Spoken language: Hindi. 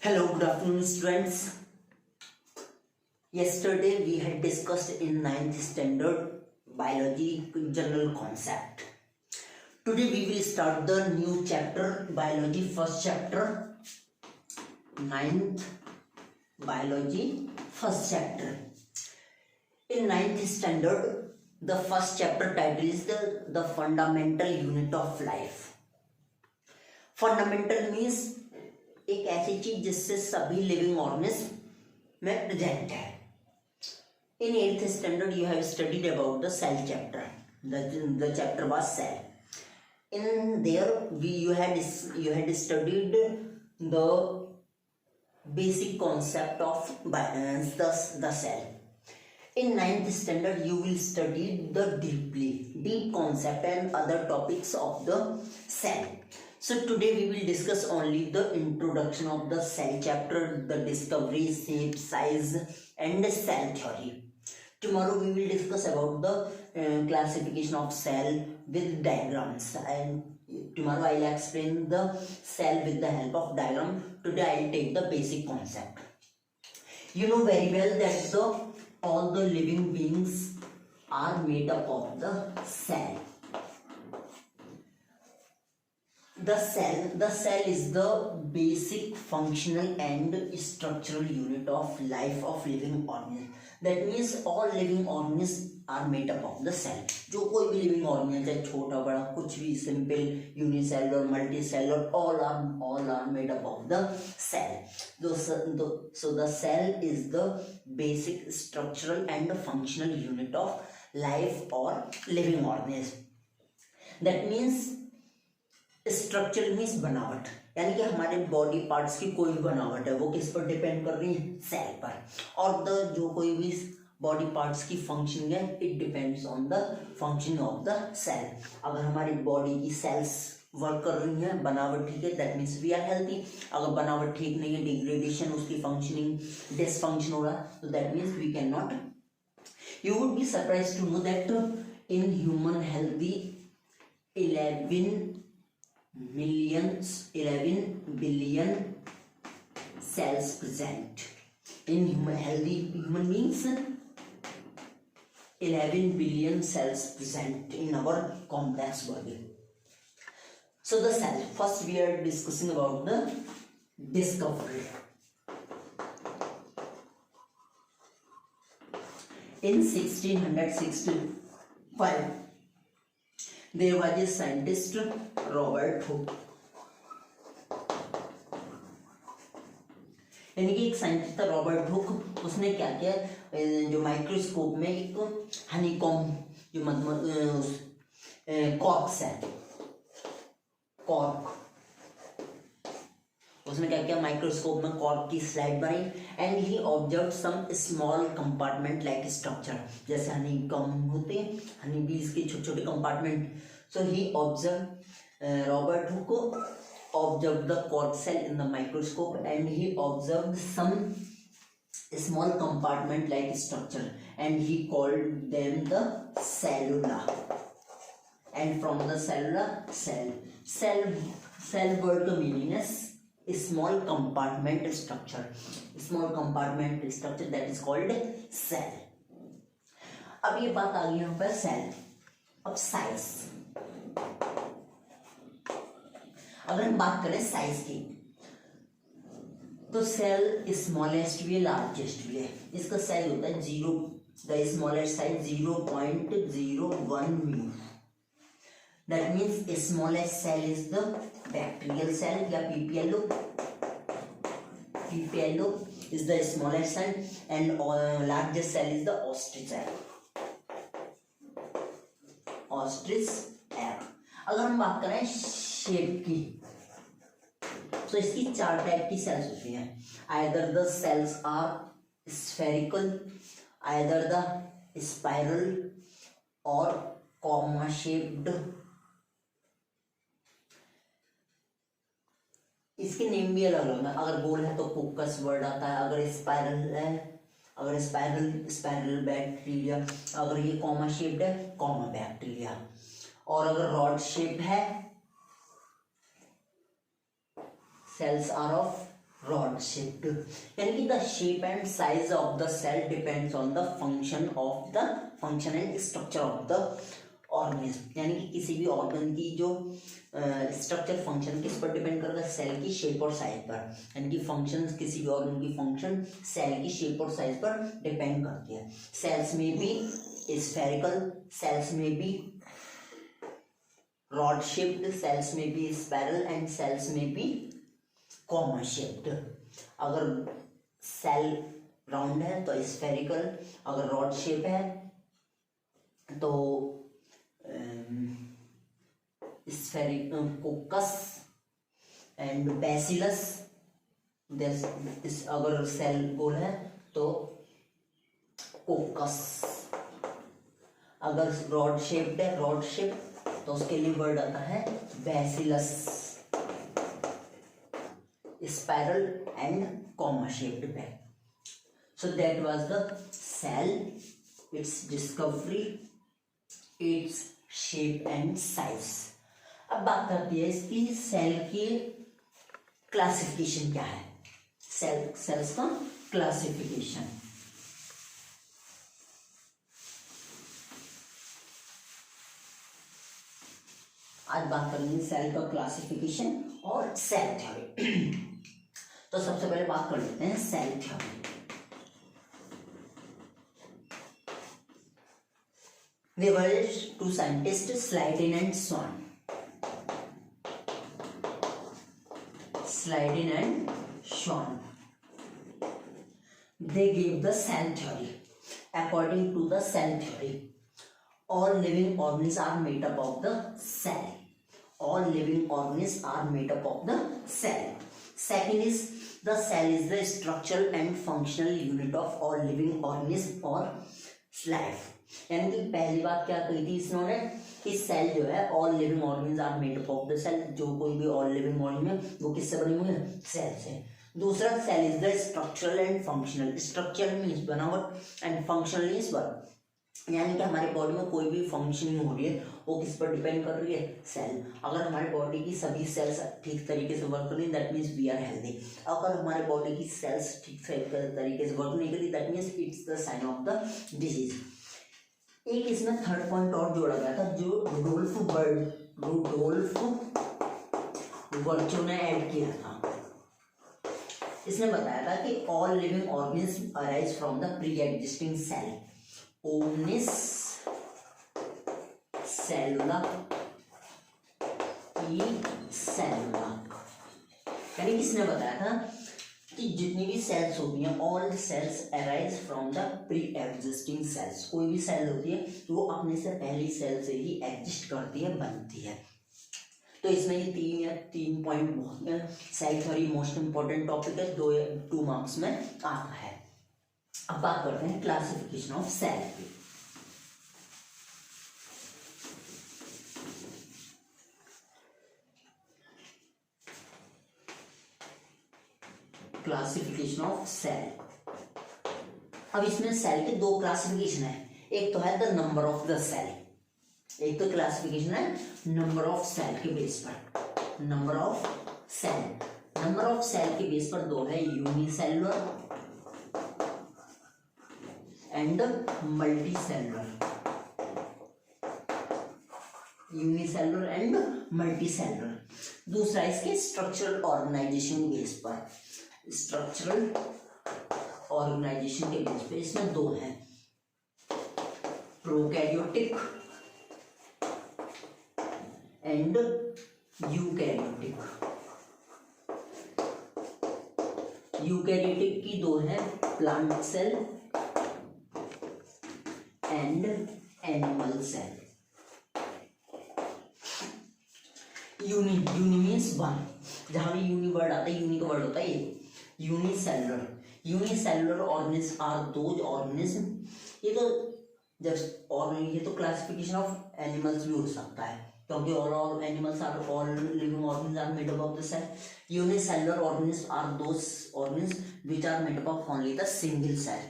Hello, good afternoon, students. Yesterday we had discussed in ninth standard biology general concept. Today we will start the new chapter biology, first chapter, ninth biology, first chapter. In ninth standard, the first chapter title is the fundamental unit of life. Fundamental means एक ऐसी चीज जिससे सभी लिविंग ऑर्गेनिज्म में प्रेजेंट है. In 8th standard you have studied about the cell chapter. The chapter was cell. In there you had studied the basic concept of the cell. In 9th standard you will study the deep concept and other topics of the cell. So today we will discuss only the introduction of the cell chapter, the discovery, shape, size and cell theory. Tomorrow we will discuss about the classification of cell with diagrams, and tomorrow I will explain the cell with the help of diagram. Today I will take the basic concept. You know very well that all the living beings are made up of the cell. The cell is the basic functional and structural unit of life of living organism. That means all living organisms are made up of the cell. जो कोई भी living organism है, छोटा बड़ा कुछ भी, simple, unicellular, multicellular, all are made up of the cell. So the cell is the basic structural and functional unit of life or living organism. That means structure means बनावट, यानी कि हमारे बॉडी पार्ट्स की कोई भी बनावट है वो किस पर डिपेंड कर रही है, सेल पर. और जो कोई भी बॉडी पार्ट्स की फंक्शनिंग है, it depends on the function of the cell. अगर हमारी बॉडी की सेल्स वर्क कर रही है, बनावट ठीक है, that means we are healthy. अगर बनावट ठीक नहीं है, डिग्रेडेशन, उसकी फंक्शनिंग डिसफंक्शन हो रहा है, तो that means we can not. You would be surprise to know that in human healthy 11 billion cells present in healthy human beings. 11 billion cells present in our complex body. So the cell, first we are discussing about the discovery. In 1665 there was a scientist Robert Hooke, यानी कि एक साइंटिस्ट था रॉबर्ट हुक. उसने क्या किया, जो माइक्रोस्कोप में एक हनीकॉम जो कॉर्क्स है, कॉर्क, उसने क्या किया, माइक्रोस्कोप में कॉर्क की स्लाइड बनाई and he observe some small compartment like structure. जैसे हनीकॉम होते हैं, हनी बीज के छोटे छोटे compartment. So he observe Robert Hooke observed the cork cell in the microscope and he observed some small compartment like structure and he called them the cellula. And from the cellula, cell word का meaning is small compartment structure. Small compartment structure that is called cell. अब ये बात आ गई यहाँ पर cell. अब size. अगर हम बात करें साइज की, तो सेल स्मॉलेस्ट भी है, लार्जेस्ट भी है. इसका साइज होता है 0, the smallest size 0.01 mu. That means smallest cell is the bacterial cell या PPLO. PPLO is the smallest cell and largest cell is the ostrich cell. Ostrich air. अगर हम बात करें शेप की, तो इसकी 4 टाइप की सेल्स होती हैं. Either the cells are spherical, either the spiral और कॉमा शेप्ड. इसके नेम भी अलग अलग है. अगर गोल है तो फोकस वर्ड आता है, अगर स्पाइरल है, अगर स्पाइरल बैक्टीरिया, अगर ये कॉमा शेप्ड है, कॉमा बैक्टीरिया, और अगर रॉड शेप है, cells are of rod shaped, यानी कि the shape and size of the cell depends on the function and structure of the organism, यानी कि किसी भी ऑर्गन की जो स्ट्रक्चर फंक्शन किस पर डिपेंड करता है, सेल की शेप और साइज पर, यानी कि फंक्शन किसी भी ऑर्गन की फंक्शन सेल की शेप और साइज पर डिपेंड करती है। सेल्स में भी स्फेरिकल, सेल्स में भी रॉड शेप्ड, सेल्स में भी स्पाइरल एंड सेल्स में भी कॉमन शेप्ड। अगर सेल राउंड है तो स्फेरिकल, अगर रॉड शेप है तो कोकस एंड बैसिलस, अगर सेल गोल है तो कोकस, अगर रॉड शेप्ड है, रॉड शेप, तो उसके लिए वर्ड आता है bacillus, spiral and comma shaped bag. So that was the cell, its discovery, its shape and size. अब बात करती है इसकी सेल की क्लासिफिकेशन क्या है, सेल्स का क्लासिफिकेशन। आज बात करेंगे सेल का क्लासिफिकेशन और सेल थ्योरी। तो सबसे पहले बात कर लेते हैं cell theory. There were two scientists, Slidin and Swan. Slidin and Swan. They gave the cell theory. According to the cell theory, all living organisms are made up of the cell. All living organisms are made up of the cell. Second is the cell is the structural and functional unit of all living organisms or life. यानी कि पहली बात क्या कही थी इन्होंने कि सेल जो है all living organs are made up of the cell, जो कोई भी ऑल लिविंग ऑर्गेन है वो किससे बनी हुई है, सेल से। दूसरा, cell is the structural and functional, structural means बनावट एंड फंक्शनल मीन्स वर्क, यानी कि हमारी बॉडी में कोई भी फंक्शनिंग हो रही है वो किस पर डिपेंड कर रही है, सेल। अगर हमारी बॉडी की सभी सेल्स ठीक तरीके से वर्क कर रही है that means we are healthy. अगर हमारी बॉडी की सेल्स ठीक तरीके से वर्क नहीं कर रही that means it's the sign of the disease. एक इसमें थर्ड पॉइंट और जोड़ा गया था जो रुडोल्फ वर्च्यू ने ऐड किया था। इसने बताया था कि all living organism arise from the pre existing cell, ओमनिस सेलुला ई सेलुला, यानी किसने बताया था कि जितनी भी सेल्स होती हैं all cells arise from the pre existing cells, कोई भी सेल होती है तो वो अपने से पहली सेल से ही एग्जिस्ट करती है, बनती है। तो इसमें ये तीन पॉइंट बहुत है। Cell theory most important topic है, 2 मार्क्स में आता है। अब बात करते हैं क्लासिफिकेशन ऑफ सेल की। Classification of cell. अब इसमें सेल के 2 क्लासिफिकेशन है, एक तो है the number of the cell, एक तो क्लासिफिकेशन है नंबर ऑफ सेल के बेस पर। नंबर ऑफ सेल के बेस पर 2 है, unicellular and multicellular. Unicellular and multicellular. दूसरा इसके स्ट्रक्चरल ऑर्गेनाइजेशन बेस पर, स्ट्रक्चरल ऑर्गेनाइजेशन के बेस पे इसमें 2 हैं, प्रोकैरियोटिक एंड यूकैरियोटिक। यूकैरियोटिक की 2 हैं, plant cell and animal cell. Uni means 1, जहां भी यूनी वर्ड आता है, यूनी का वर्ड होता है ये unicellular organism are those organism, ये तो क्लासिफिकेशन ऑफ एनिमल्स भी हो सकता है क्योंकि all animals are all living organism are made up of the cell. Unicellular organism are those organism which are made up of only the single cell.